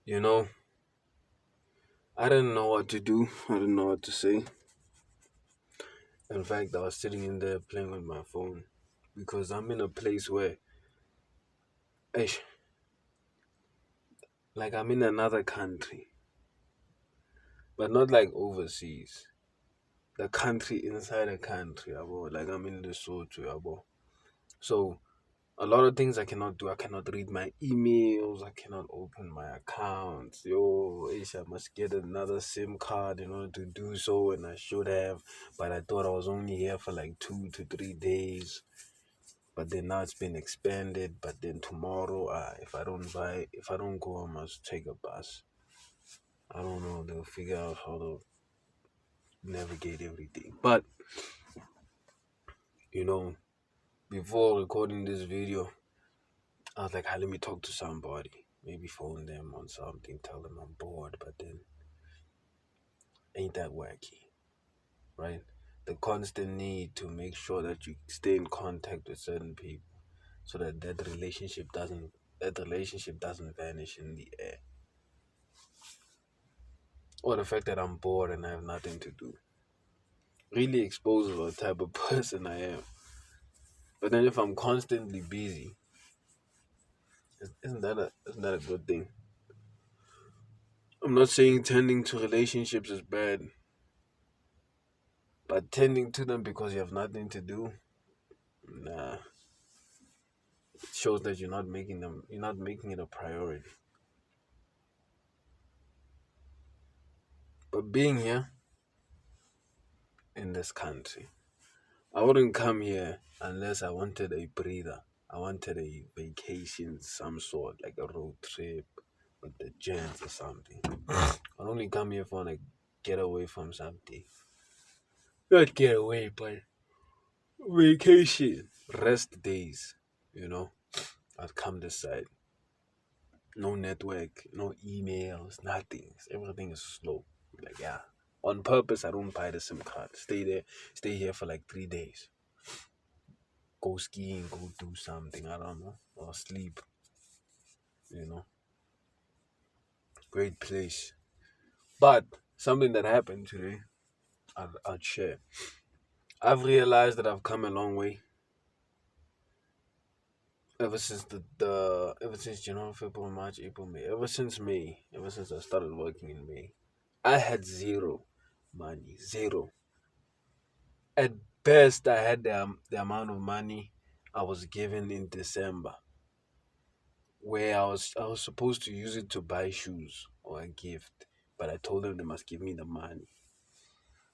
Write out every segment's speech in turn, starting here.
You know, I didn't know what to do. I didn't know what to say. In fact, I was sitting in there playing with my phone because I'm in a place where, eish, like I'm in another country, but not like overseas. The country inside a country, abo. Like I'm in Lesotho, abo. So a lot of things I cannot do. I cannot read my emails. I cannot open my accounts. Yo, ish, I must get another SIM card in order to do so, and I should have. But I thought I was only here for like 2 to 3 days. But then now it's been expanded. But then tomorrow, if I don't go, I must take a bus. I don't know. They'll figure out how to navigate everything. But you know, before recording this video, I was like, let me talk to somebody. Maybe phone them on something, tell them I'm bored. But then, ain't that wacky, right? The constant need to make sure that you stay in contact with certain people, so that that relationship doesn't vanish in the air. Or the fact that I'm bored and I have nothing to do really exposes what type of person I am. But then if I'm constantly busy, isn't that a good thing? I'm not saying tending to relationships is bad, but tending to them because you have nothing to do, nah, it shows that you're not making it a priority. But being here in this country, I wouldn't come here unless I wanted a breather. I wanted a vacation, some sort, like a road trip with the gents or something. I'd only come here for like get away from something. Not get away, but vacation. Rest days, you know. I'd come this side. No network, no emails, nothing. Everything is slow. Like, yeah. On purpose, I don't buy the SIM card. Stay here for like 3 days. Go skiing, go do something, I don't know. Or sleep, you know. Great place. But something that happened today, I'd share. I've realized that I've come a long way ever since January, February, March, April, May. Ever since I started working in May, I had zero money, zero. At best, I had the amount of money I was given in December, where I was supposed to use it to buy shoes or a gift, but I told them they must give me the money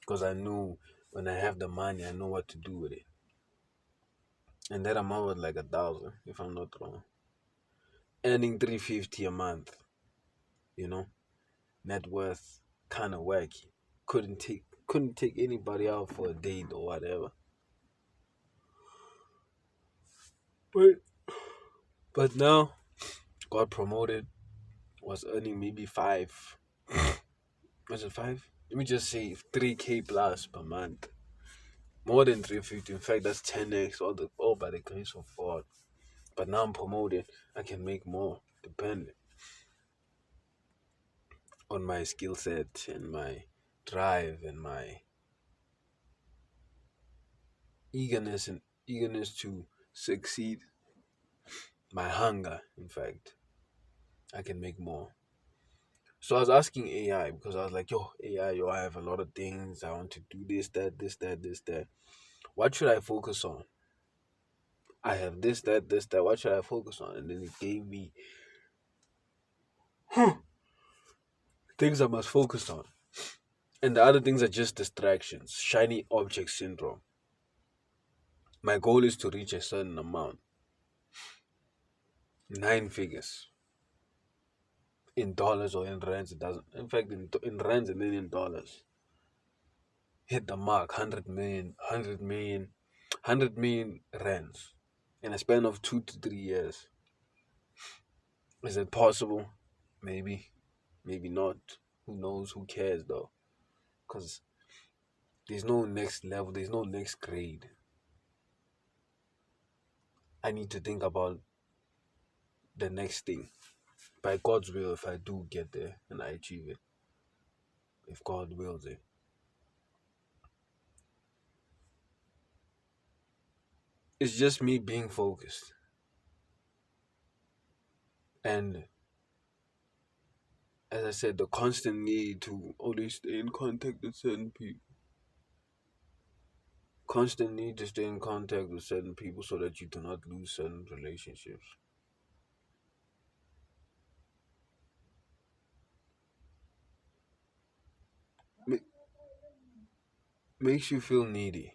because I knew when I have the money, I know what to do with it. And that amount was like 1,000, if I'm not wrong. Earning 350 a month, you know, net worth kind of wacky. Couldn't take anybody out for a date or whatever. But but now got promoted, was earning maybe five. Was it five? Let me just say 3K plus per month. More than 350. In fact, that's 10x all by the grace of God. But now I'm promoted. I can make more depending on my skill set and my drive and my eagerness to succeed. My hunger, in fact. I can make more. So I was asking AI because I was like, yo, AI, yo, I have a lot of things. I want to do this, that, this, that, this, that. What should I focus on? I have this, that, this, that. What should I focus on? And then it gave me things I must focus on. And the other things are just distractions, shiny object syndrome. My goal is to reach a certain amount, 9 figures in dollars or in rands. It doesn't. In fact, in rands and then in dollars. Hit the mark, 100 million, 100 million, 100 million rands in a span of 2 to 3 years. Is it possible? Maybe, maybe not. Who knows? Who cares though? Because there's no next level, there's no next grade. I need to think about the next thing. By God's will, if I do get there and I achieve it, if God wills it. It's just me being focused and, as I said, the constant need to always stay in contact with certain people. Constant need to stay in contact with certain people so that you do not lose certain relationships. Ma- Makes you feel needy,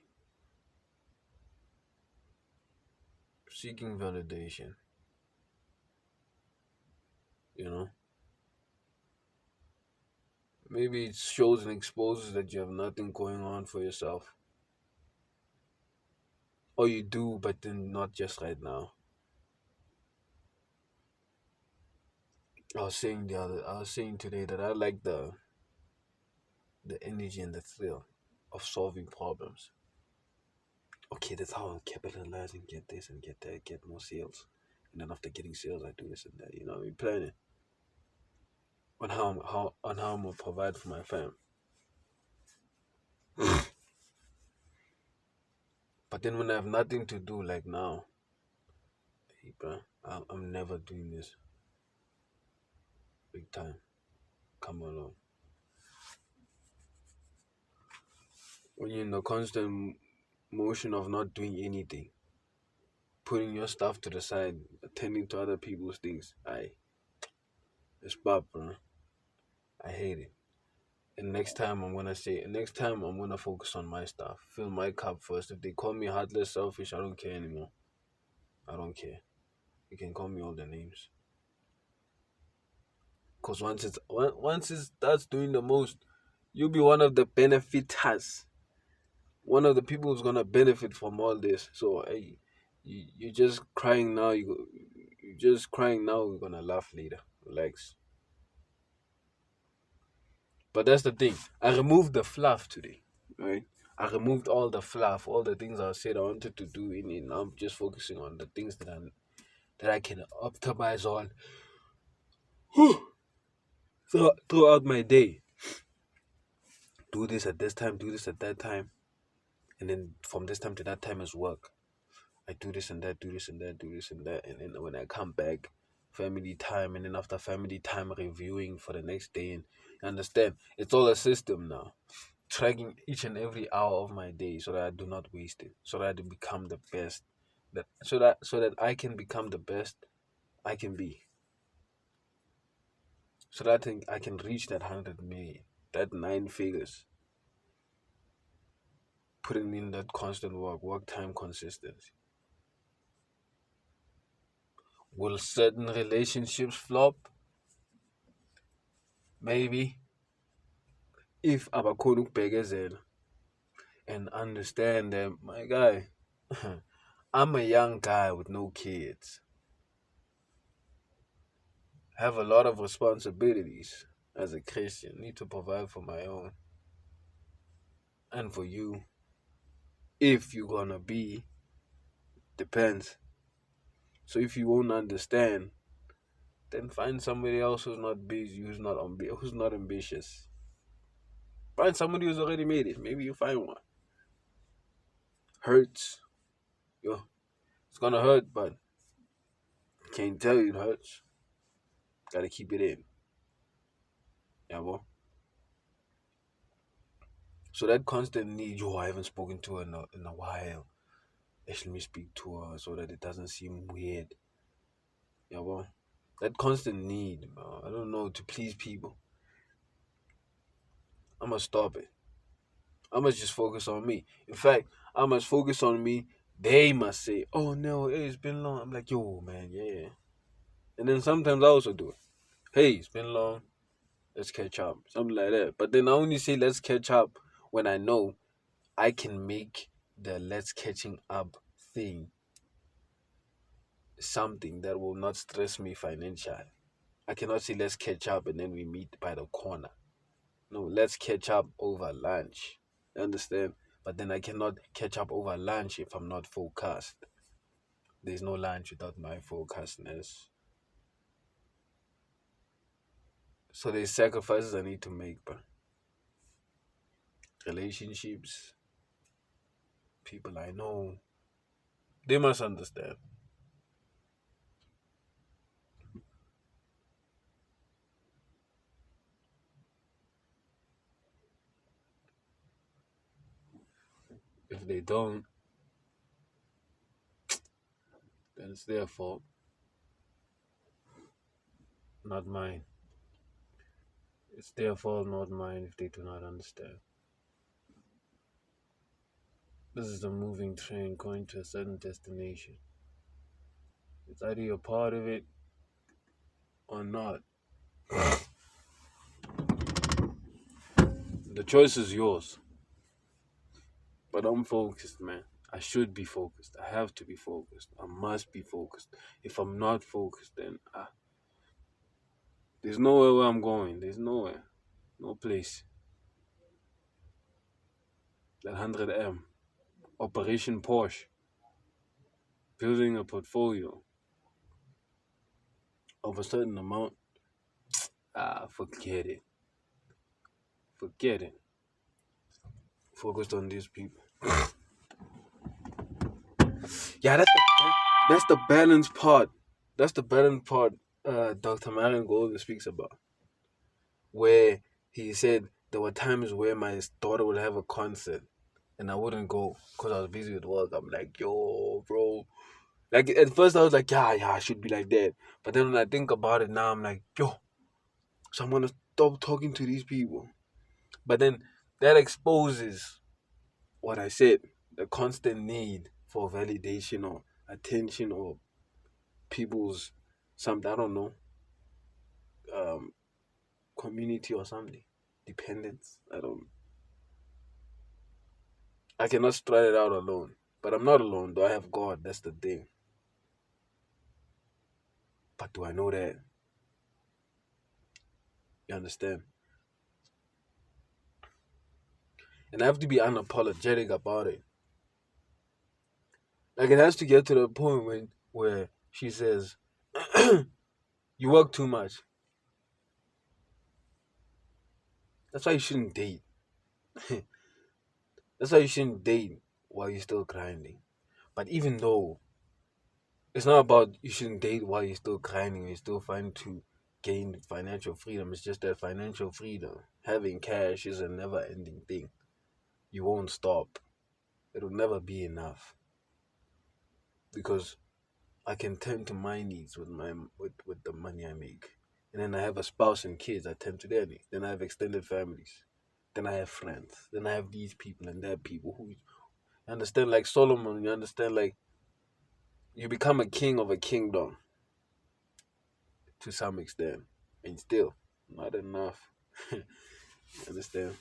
seeking validation, you know? Maybe it shows and exposes that you have nothing going on for yourself. Or you do, but then not just right now. I was saying today that I like the energy and the thrill of solving problems. Okay, that's how I'll capitalize and get this and get that, get more sales. And then after getting sales, I do this and that. You know, we planning on how I'm gonna provide for my fam. But then when I have nothing to do, like now, hey, bro, I'm never doing this big time. Come along. When you're in the constant motion of not doing anything, putting your stuff to the side, attending to other people's things, it's bad, bro. I hate it. And next time I'm gonna focus on my stuff. Fill my cup first. If they call me heartless, selfish, I don't care anymore. I don't care. You can call me all the names. Cause once it starts doing the most, you'll be one of the benefiters. One of the people who's gonna benefit from all this. So hey, you're just crying now. You're just crying now. We're gonna laugh later. Relax. But that's the thing. I removed the fluff today, right? I removed all the fluff, all the things I said I wanted to do in it. Now I'm just focusing on the things that I can optimize on throughout my day. Do this at this time, do this at that time, and then from this time to that time is work. I do this and that, do this and that, do this and that, and then when I come back, family time, and then after family time, reviewing for the next day. And you understand, it's all a system now. Tracking each and every hour of my day so that I do not waste it, so that I do become the best, that I can become the best I can be, so that I can reach that 100 million, that 9 figures, putting in that constant work time consistency. Will certain relationships flop? Maybe, if abakhona ukubekezela and understand that, my guy, I'm a young guy with no kids, have a lot of responsibilities as a Christian, need to provide for my own and for you. If you're gonna be, depends. So if you won't understand, then find somebody else who's not busy, who's not ambitious. Find somebody who's already made it. Maybe you find one. Hurts, yo, it's gonna hurt, but can't tell you it hurts. Gotta keep it in. Yeah, well. So that constant need, yo, I haven't spoken to her in a while. Let me speak to her so that it doesn't seem weird. Yeah, well, that constant need, I don't know, to please people. I must stop it. I must just focus on me. In fact, I must focus on me. They must say, "Oh no, hey, it's been long." I'm like, "Yo, man, yeah." And then sometimes I also do it. Hey, it's been long. Let's catch up, something like that. But then I only say let's catch up when I know I can make the let's catching up thing something that will not stress me financially. I cannot say let's catch up and then we meet by the corner. No, let's catch up over lunch. You understand? But then I cannot catch up over lunch if I'm not focused. There's no lunch without my focusedness. So there's sacrifices I need to make, bro. Relationships, people I know, they must understand. If they don't, then it's their fault, not mine. It's their fault, not mine, if they do not understand. This is a moving train going to a certain destination. It's either you're part of it or not. The choice is yours. But I'm focused, man. I should be focused. I have to be focused. I must be focused. If I'm not focused, then there's nowhere where I'm going. There's nowhere. No place. That 100M. Operation Porsche. Building a portfolio of a certain amount. Forget it. Forget it. Focused on these people. Yeah, that's the balance part. That's the balance part Dr. Marion Golden speaks about. Where he said there were times where my daughter would have a concert and I wouldn't go because I was busy with work. I'm like, yo, bro. Like at first I was like, yeah, I should be like that. But then when I think about it now, I'm like, yo, so I'm gonna stop talking to these people. But then that exposes what I said, the constant need for validation or attention or people's something, I don't know, um, community or something. Dependence. I cannot strut it out alone. But I'm not alone, though I have God, that's the thing. But do I know that? You understand? And I have to be unapologetic about it. Like it has to get to the point where she says, you work too much. That's why you shouldn't date. That's why you shouldn't date while you're still grinding. But even though it's not about you shouldn't date while you're still grinding and you're still trying to gain financial freedom, it's just that financial freedom, having cash is a never ending thing. You won't stop. It'll never be enough. Because I can tend to my needs with the money I make. And then I have a spouse and kids, I tend to their needs. Then I have extended families. Then I have friends. Then I have these people and that people who you understand, like Solomon, you understand, like you become a king of a kingdom to some extent. And still not enough. You understand?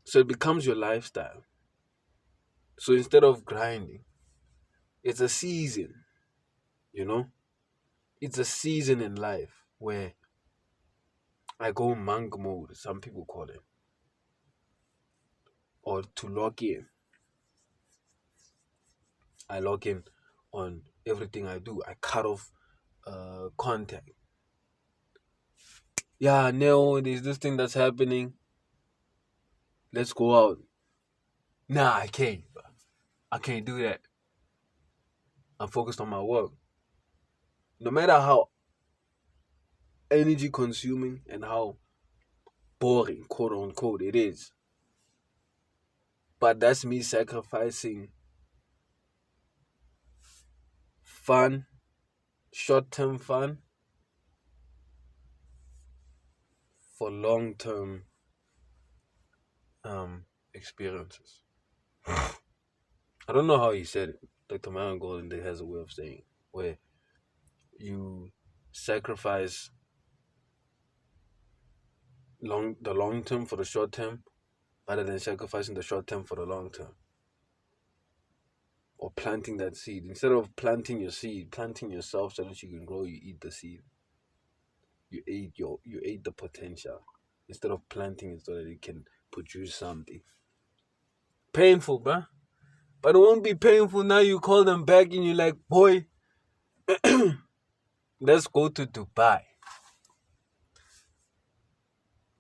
So it becomes your lifestyle. So instead of grinding, it's a season, you know? It's a season in life where I go monk mode, some people call it, or to lock in. I log in on everything I do. I cut off contact. Yeah, no, there's this thing that's happening. Let's go out. Nah, I can't. I can't do that. I'm focused on my work. No matter how energy consuming and how boring, quote unquote, it is. But that's me sacrificing fun, short term fun, for long term experiences. I don't know how he said it. Dr. Myron Golden has a way of saying it, where you sacrifice the long term for the short term rather than sacrificing the short term for the long term. Or planting that seed. Instead of planting your seed, planting yourself so that you can grow, you eat the seed. You ate the potential. Instead of planting it so that it can produce something. Painful, bruh. But it won't be painful now you call them back and you're like, boy, let's go to Dubai.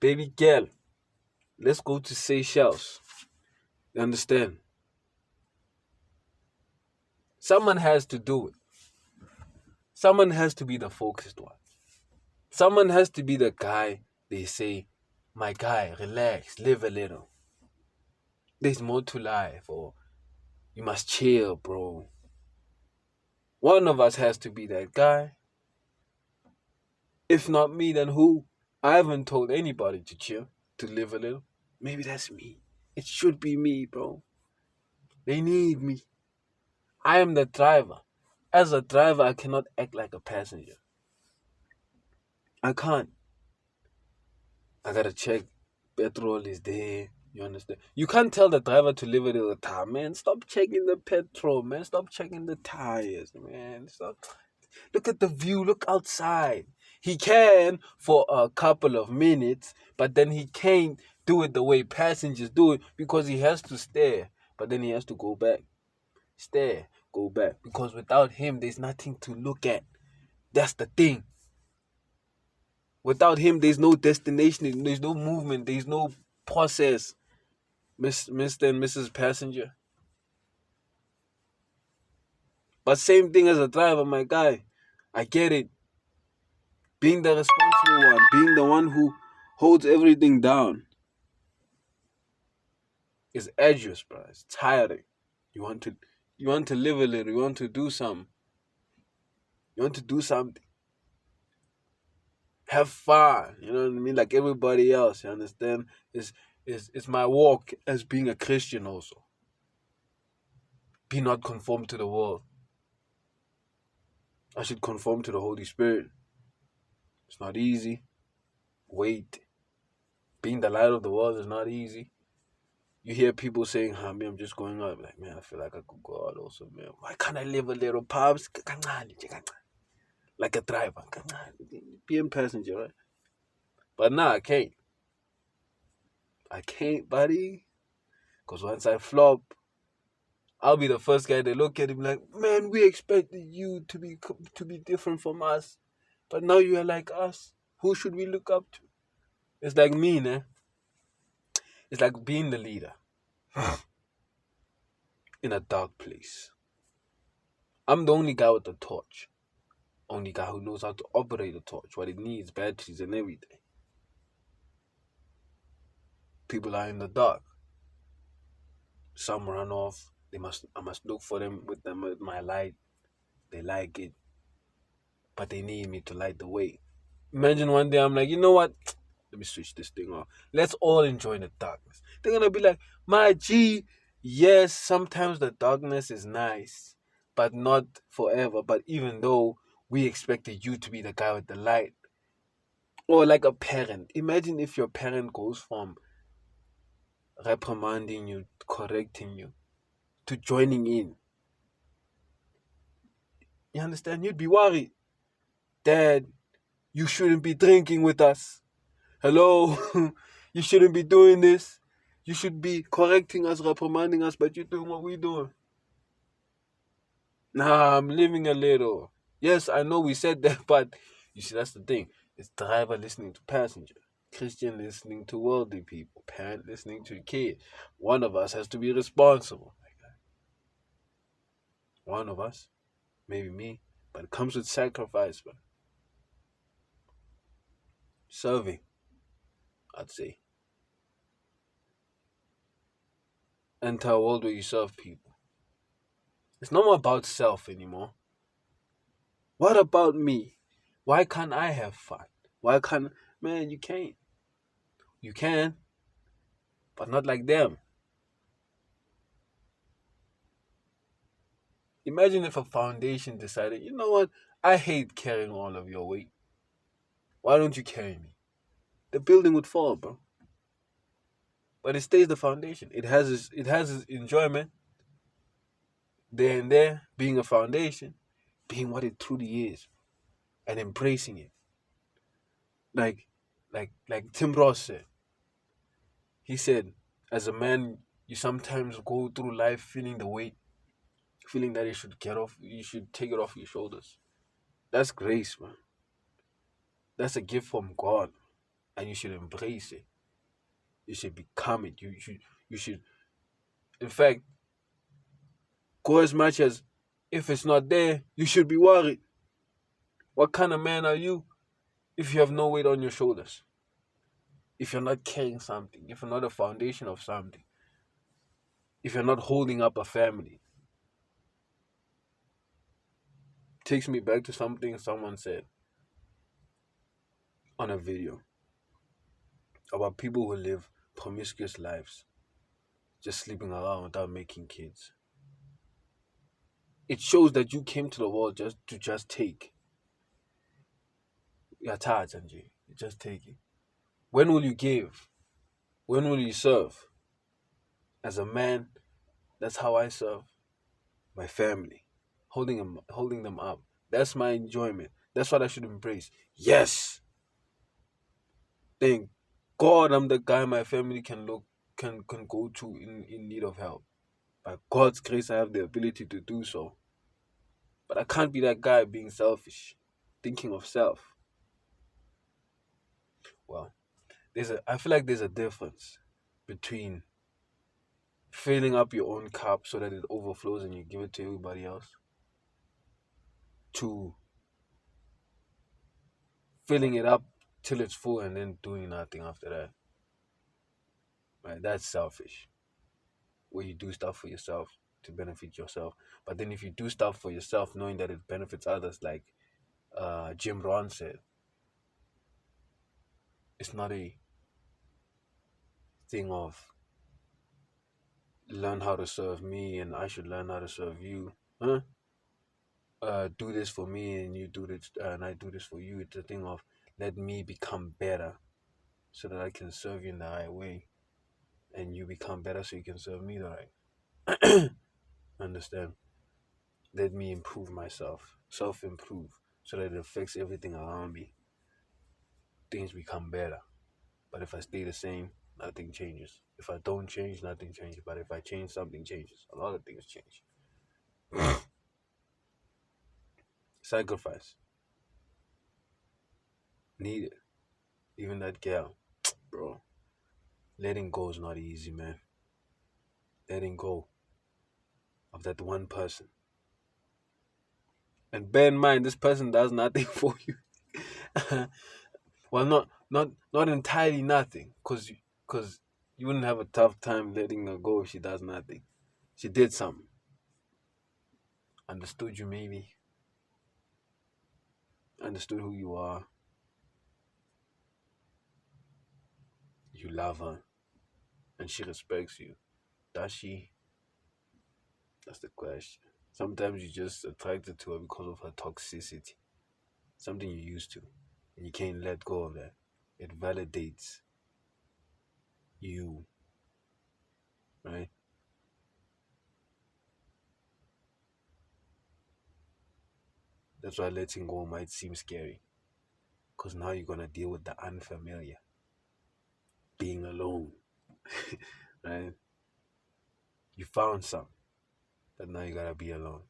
Baby girl, let's go to Seychelles. You understand? Someone has to do it. Someone has to be the focused one. Someone has to be the guy they say, my guy, relax, live a little. There's more to life, or you must chill, bro. One of us has to be that guy. If not me, then who? I haven't told anybody to chill, to live a little. Maybe that's me. It should be me, bro. They need me. I am the driver. As a driver, I cannot act like a passenger. I can't. I gotta check. Petrol is there. You understand? You can't tell the driver to live it all the time, man. Stop checking the petrol, man. Stop checking the tires, man. Stop. Look at the view. Look outside. He can for a couple of minutes, but then he can't do it the way passengers do it because he has to stare. But then he has to go back. Stare. Go back. Because without him, there's nothing to look at. That's the thing. Without him, there's no destination, there's no movement, there's no process, Mr. and Mrs. Passenger. But same thing as a driver, my guy. I get it. Being the responsible one, being the one who holds everything down is arduous, bro. It's tiring. You want to live a little, you want to do something. You want to do something. Have fun. You know what I mean? Like everybody else, you understand? It's my walk as being a Christian also. Be not conformed to the world. I should conform to the Holy Spirit. It's not easy. Wait. Being the light of the world is not easy. You hear people saying, me, I'm just going out. Like, man, I feel like I could go out also, man. Why can't I live a little pubs? Like a driver. Being passenger, right? But nah, I can't. I can't, buddy. Because once I flop, I'll be the first guy to look at him like, man, we expected you to be different from us. But now you are like us. Who should we look up to? It's like me, né? It's like being the leader in a dark place. I'm the only guy with the torch. Only guy who knows how to operate a torch, what it needs, batteries and everything. People are in the dark. Some run off. I must look for them with my light. They like it. But they need me to light the way. Imagine one day I'm like, you know what? Let me switch this thing off. Let's all enjoy the darkness. They're gonna be like, my G, yes, sometimes the darkness is nice, but not forever. But even though we expected you to be the guy with the light, or like a parent. Imagine if your parent goes from reprimanding you, correcting you, to joining in. You understand? You'd be worried. Dad, you shouldn't be drinking with us. Hello, you shouldn't be doing this. You should be correcting us, reprimanding us, but you're doing what we're doing. Nah, I'm living a little. Yes, I know we said that, but you see, that's the thing. It's driver listening to passenger, Christian listening to worldly people, parent listening to kid. One of us has to be responsible. One of us, maybe me, but it comes with sacrifice, man. Serving, I'd say. Enter a world where you serve people. It's not more about self anymore. What about me? Why can't I have fun? Why can't, man, you can't. You can, but not like them. Imagine if a foundation decided, you know what? I hate carrying all of your weight. Why don't you carry me? The building would fall, bro. But it stays the foundation. It has its enjoyment there and there, being a foundation, being what it truly is, and embracing it. Like Tim Ross said. He said, as a man, you sometimes go through life feeling the weight, feeling that you should take it off your shoulders. That's grace, man. That's a gift from God. and you should embrace it. You should become it. You should in fact go as much as if it's not there, you should be worried. What kind of man are you if you have no weight on your shoulders? If you're not carrying something, if you're not a foundation of something, if you're not holding up a family. Takes me back to something someone said on a video about people who live promiscuous lives, just sleeping around without making kids. It shows that you came to the world just take. You're tired, Sanjay. You just take it. When will you give? When will you serve? As a man, that's how I serve my family, holding them up. That's my enjoyment. That's what I should embrace. Yes, thank God I'm the guy my family can go to in need of help. By God's grace, I have the ability to do so. But I can't be that guy being selfish, thinking of self. Well, I feel like there's a difference between filling up your own cup so that it overflows and you give it to everybody else, to filling it up till it's full and then doing nothing after that. Right? That's selfish. Where you do stuff for yourself to benefit yourself. But then if you do stuff for yourself knowing that it benefits others, like Jim Rohn said, it's not a thing of learn how to serve me and I should learn how to serve you. Huh? Do this for me and you do this and I do this for you. It's a thing of let me become better so that I can serve you in the right way, and you become better so you can serve me the right. Understand? Let me improve myself, self-improve, so that it affects everything around me. Things become better. But if I stay the same, nothing changes. If I don't change, nothing changes. But if I change, something changes. A lot of things change. Sacrifice. Needed. Even that girl, bro. Letting go is not easy, man. Letting go of that one person. And bear in mind, this person does nothing for you. Well, not entirely nothing, cause you wouldn't have a tough time letting her go if she does nothing. She did something, understood you maybe, understood who you are. You love her, and she respects you. Does she? That's the question. Sometimes you're just attracted to her because of her toxicity, something you're used to, and you can't let go of that. It validates you, right? That's why letting go might seem scary, because now you're gonna deal with the unfamiliar, being alone, right? You found something that now you gotta be alone.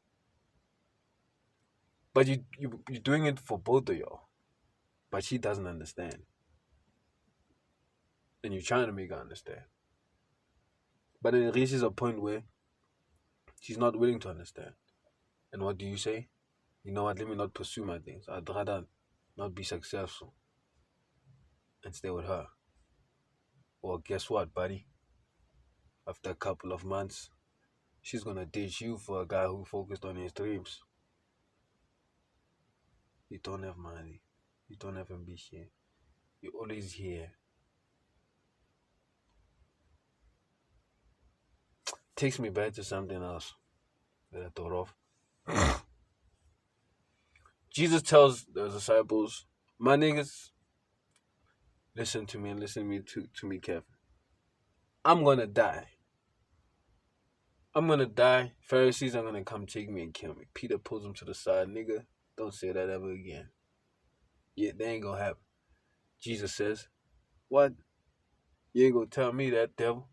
But you're doing it for both of y'all. But she doesn't understand. And you're trying to make her understand. But then it reaches a point where she's not willing to understand. And what do you say? You know what, let me not pursue my things. I'd rather not be successful and stay with her. Or guess what, buddy? After a couple of months, she's gonna ditch you for a guy who focused on his dreams. You don't have money. You don't have ambition. You're always here. Takes me back to something else that I thought of. Jesus tells the disciples, my niggas, listen to me and listen to me carefully. I'm gonna die. I'm gonna die. Pharisees are gonna come take me and kill me. Peter pulls him to the side, nigga, don't say that ever again. Yeah, that ain't gonna happen. Jesus says, what? You ain't gonna tell me that, devil.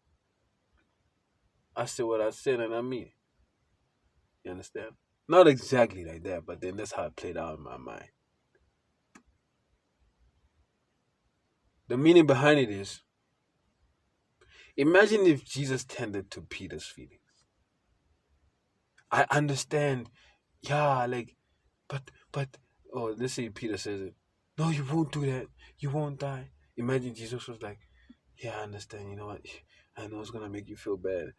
I said what I said and I mean it. You understand? Not exactly like that, but then that's how it played out in my mind. The meaning behind it is, imagine if Jesus tended to Peter's feelings. I understand, yeah, like, but, oh, let's say Peter says it. No, you won't do that. You won't die. Imagine Jesus was like, yeah, I understand. You know what? I know it's gonna make you feel bad.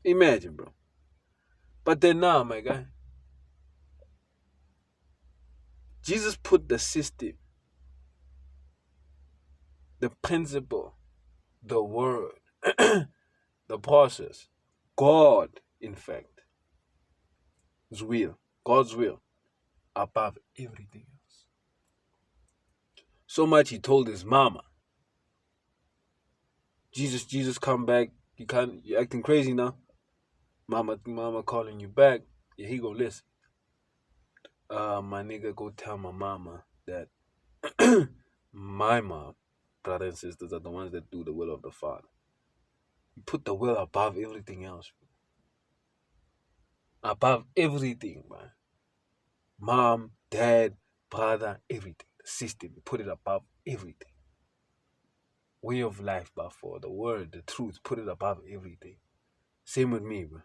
Imagine, bro. But then now, my guy, Jesus put the system, the principle, the word, the process, God, in fact, His will, God's will, above everything else. So much He told His mama, Jesus, come back. You acting crazy now. Mama calling you back. Yeah, he go listen. My nigga, go tell my mama that my mom, brother and sisters are the ones that do the will of the Father. You put the will above everything else. Above everything, man. Mom, dad, brother, everything. The system, you put it above everything. Way of life, but for the word, the truth, put it above everything. Same with me, bro.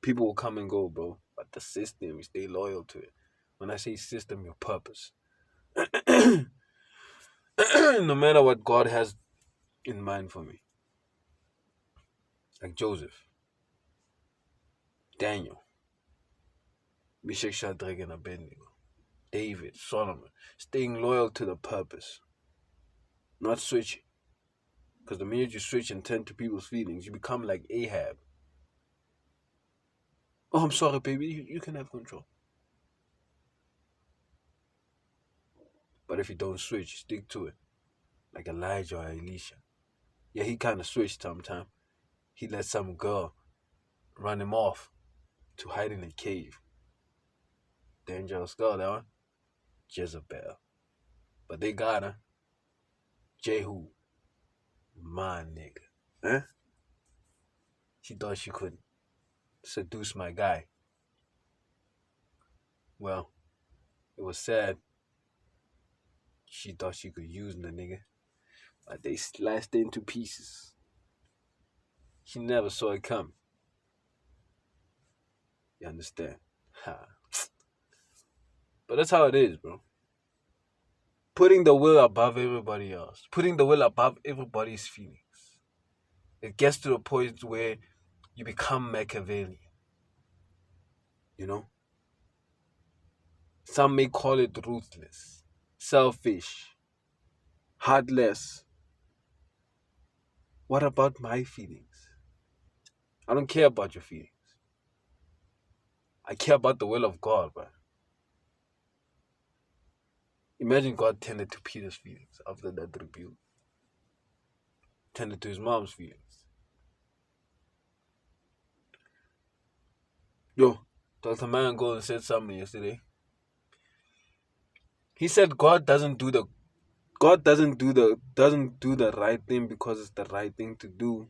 People will come and go, bro, but the system, you stay loyal to it. When I say system, your purpose. No matter what God has in mind for me. Like Joseph, Daniel, Meshach, Shadrach, and Abednego, David, Solomon, staying loyal to the purpose, not switching. Because the minute you switch and tend to people's feelings, you become like Ahab. Oh, I'm sorry, baby, you can have control. But if you don't switch, stick to it. Like Elijah or Elisha. Yeah, he kind of switched sometime. He let some girl run him off to hide in a cave. Dangerous girl, that one. Jezebel. But they got her. Jehu. My nigga. Huh? She thought she could seduce my guy. Well, it was sad. She thought she could use the nigga. But they sliced into pieces. She never saw it come. You understand? Ha. But that's how it is, bro. Putting the will above everybody else. Putting the will above everybody's feelings. It gets to the point where you become Machiavellian. You know? Some may call it ruthless, selfish, heartless. What about my feelings? I don't care about your feelings. I care about the will of God, bro. Imagine God tended to Peter's feelings after that rebuke. Tended to his mom's feelings. Yo, Dr. Mangold said something yesterday. He said God doesn't do the right thing because it's the right thing to do.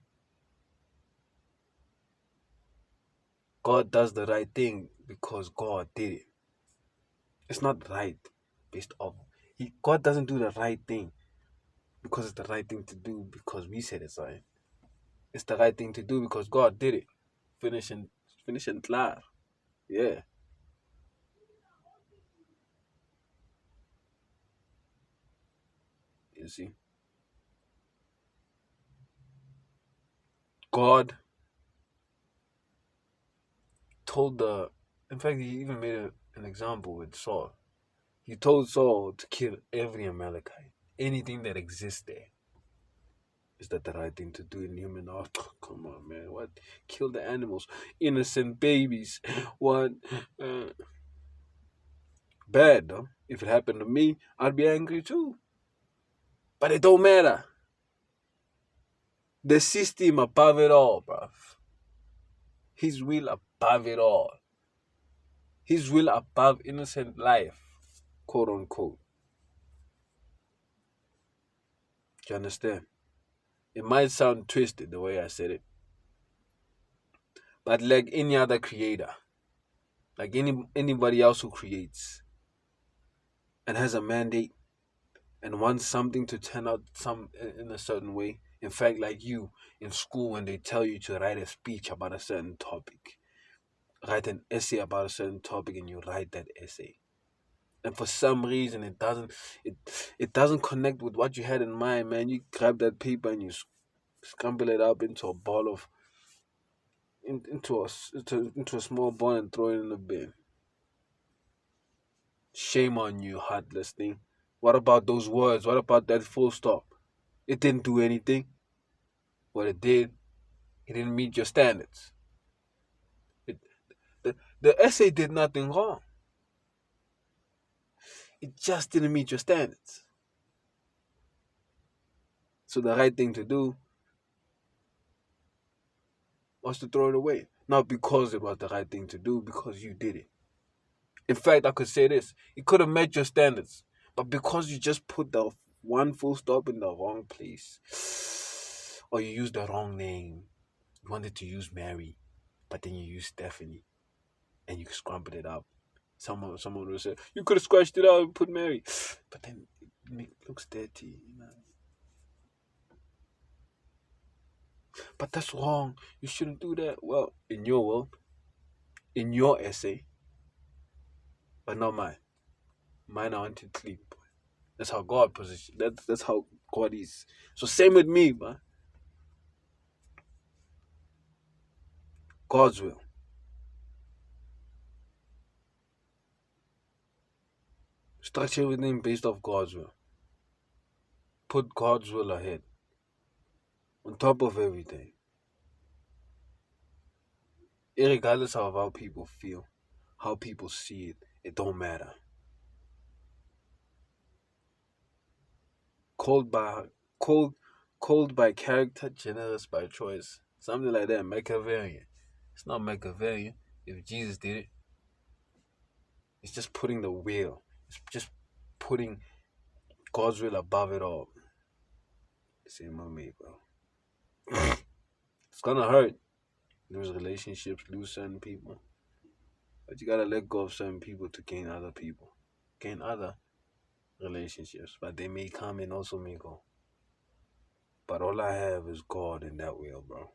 God does the right thing because God did it. It's not right based off. God doesn't do the right thing because it's the right thing to do because we said it's right. It's the right thing to do because God did it. Finishing class. Yeah. You see? God told in fact, he even made an example with Saul. He told Saul to kill every Amalekite. Anything that exists there. Is that the right thing to do in human art? Come on, man. What? Kill the animals. Innocent babies. What? Bad, though. If it happened to me, I'd be angry too. But it don't matter. The system above it all, bruv. His will above it all. His will above innocent life, quote unquote. Do you understand? It might sound twisted the way I said it. But like any other creator, like anybody else who creates, and has a mandate and wants something to turn out some in a certain way. In fact, like you in school when they tell you to write a speech about a certain topic, write an essay about a certain topic, and you write that essay. And for some reason, it it doesn't connect with what you had in mind, man. You grab that paper and you scramble it up into a ball of into a small ball and throw it in the bin. Shame on you, heartless thing. What about those words? What about that full stop? It didn't do anything. What it did, it didn't meet your standards. It, the essay did nothing wrong. It just didn't meet your standards. So the right thing to do was to throw it away. Not because it was the right thing to do, because you did it. In fact, I could say this. It could have met your standards. But because you just put the one full stop in the wrong place, or you used the wrong name, you wanted to use Mary, but then you used Stephanie, and you scrambled it up. Someone will say, you could have scratched it out and put Mary. But then it looks dirty, you know. But that's wrong. You shouldn't do that. Well, in your world, in your essay, but not mine. Mine I want it clean. That's how God position. That's how God is. So same with me, man. God's will. Structure everything based off God's will. Put God's will ahead. On top of everything. Irregardless of how people feel, how people see it, it don't matter. Cold by cold cold by character, generous by choice. Something like that, Machiavellian. It's not Machiavellian. If Jesus did it, it's just putting the will. It's just putting God's will above it all. Same with me, bro. It's gonna hurt. Lose relationships, lose certain people. But you gotta let go of certain people to gain other people. Gain other relationships. But they may come and also may go. But all I have is God in that will, bro.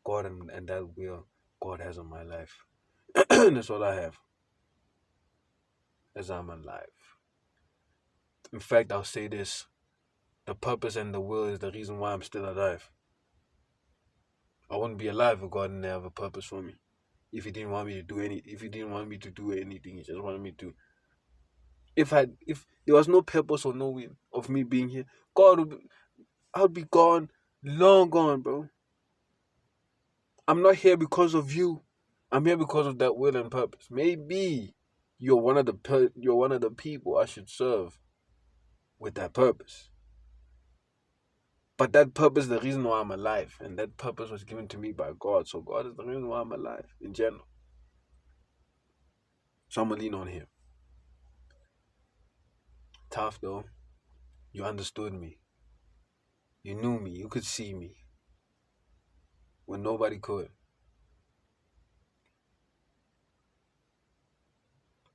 God and that will God has on my life. That's all I have. As I'm alive. In fact, I'll say this. The purpose and the will is the reason why I'm still alive. I wouldn't be alive if God didn't have a purpose for me. If he didn't want me to do if he didn't want me to do anything, he just wanted me to. If there was no purpose or no will of me being here, I would be gone, long gone, bro. I'm not here because of you. I'm here because of that will and purpose. Maybe you're one of the people I should serve with that purpose. But that purpose is the reason why I'm alive, and that purpose was given to me by God. So God is the reason why I'm alive in general. So I'm gonna lean on Him. Tough though. You understood me. You knew me. You could see me when nobody could.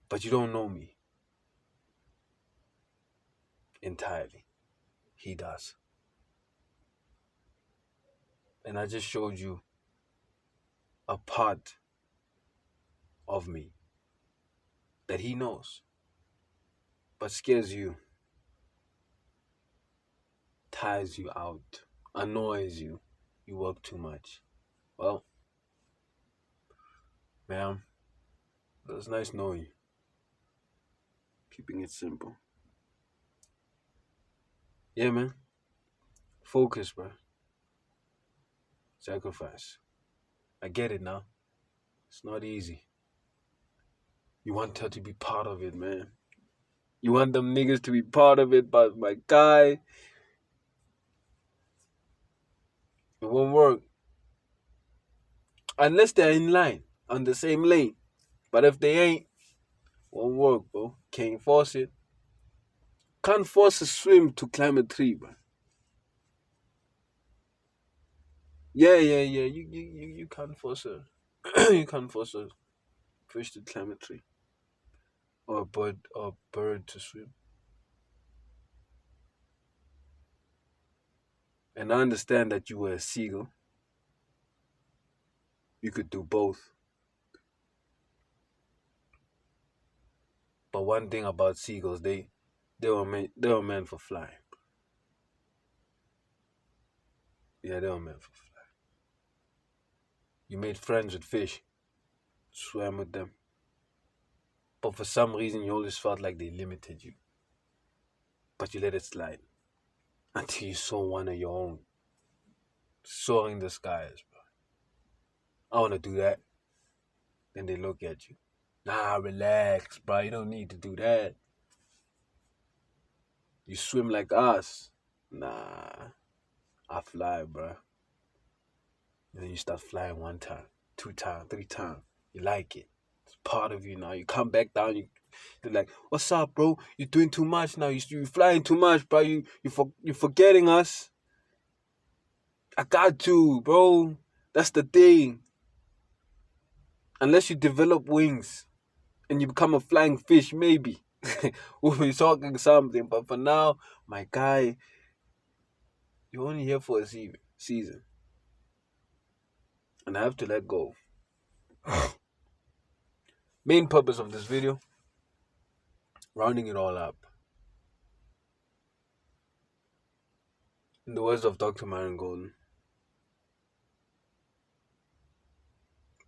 But you don't know me entirely. He does. And I just showed you a part of me that He knows, but scares you, tires you out, annoys you. You work too much. Well, ma'am, it was nice knowing you. Keeping it simple. Yeah, man. Focus, bro. Sacrifice. I get it now. It's not easy. You want her to be part of it, man. You want them niggas to be part of it, but my guy, it won't work. Unless they're in line, on the same lane. But if they ain't, won't work, bro. Can't force it. Can't force a swim to climb a tree, bro. Yeah. You can't force a you can't force a fish to climb a tree. or a bird to swim. And I understand that you were a seagull. You could do both. But one thing about seagulls, they were meant for flying. Yeah, they were meant for flying. You made friends with fish, swam with them. But for some reason you always felt like they limited you. But you let it slide until you saw one of your own soaring the skies, bro. I wanna do that. Then they look at you. Nah, relax, bro. You don't need to do that. You swim like us. Nah, I fly, bro. And then you start flying one time, two times, three times. You like it. It's part of you now. You come back down. They're like, "What's up, bro? You're doing too much now. You flying too much, bro. You're forgetting us. I got you, bro. That's the thing. Unless you develop wings and you become a flying fish, maybe we'll be talking something. But for now, my guy, you're only here for a season, and I have to let go." Main purpose of this video, rounding it all up. In the words of Dr. Myron Golden,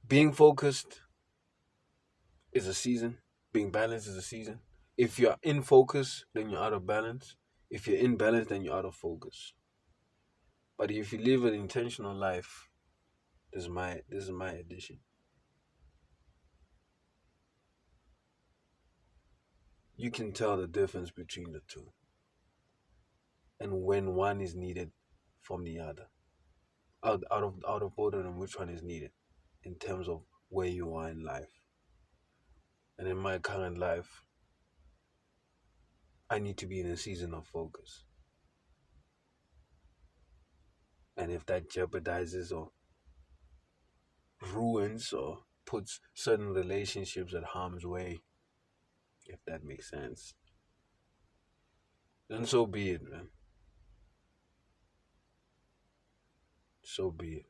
being focused is a season. Being balanced is a season. If you're in focus, then you're out of balance. If you're in balance, then you're out of focus. But if you live an intentional life, this is my addition. You can tell the difference between the two and when one is needed from the other. Out of both of them, which one is needed in terms of where you are in life. And in my current life, I need to be in a season of focus. And if that jeopardizes or ruins or puts certain relationships at harm's way, if that makes sense, then so be it, man. So be it.